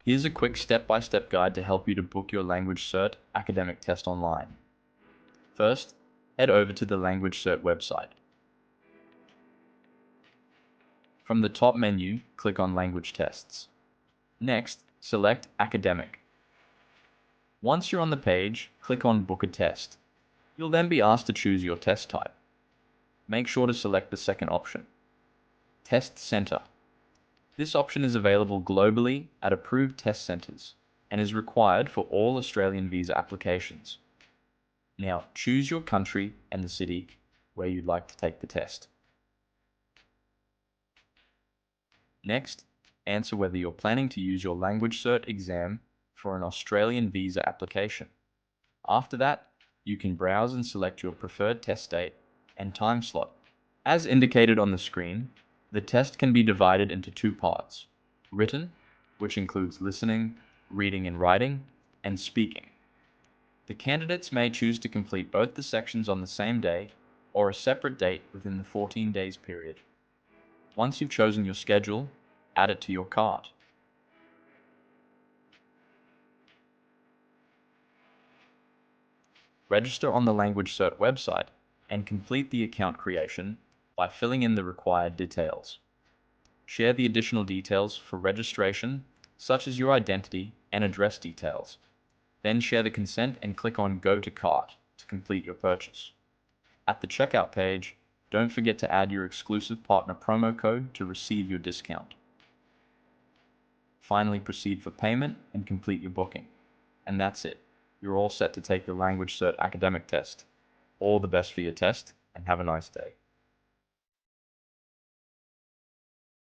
Here's a quick step-by-step guide to help you to book your LanguageCert academic test online. First, head over to the LanguageCert website. From the top menu, click on Language Tests. Next, select Academic. Once you're on the page, click on Book a Test. You'll then be asked to choose your test type. Make sure to select the second option, Test Center. This option is available globally at approved test centers and is required for all Australian visa applications. Now, choose your country and the city where you'd like to take the test. Next, answer whether you're planning to use your LanguageCert exam for an Australian visa application. After that, you can browse and select your preferred test date and time slot. As indicated on the screen, the test can be divided into two parts: written, which includes listening, reading and writing, and speaking. The candidates may choose to complete both the sections on the same day or a separate date within the 14 days period. Once you've chosen your schedule, add it to your cart. Register on the LanguageCert website and complete the account creation by filling in the required details. Share the additional details for registration, such as your identity and address details. Then share the consent and click on Go to Cart to complete your purchase. At the checkout page, don't forget to add your exclusive partner promo code to receive your discount. Finally, proceed for payment and complete your booking. And that's it. You're all set to take the LanguageCert academic test. All the best for your test, and have a nice day.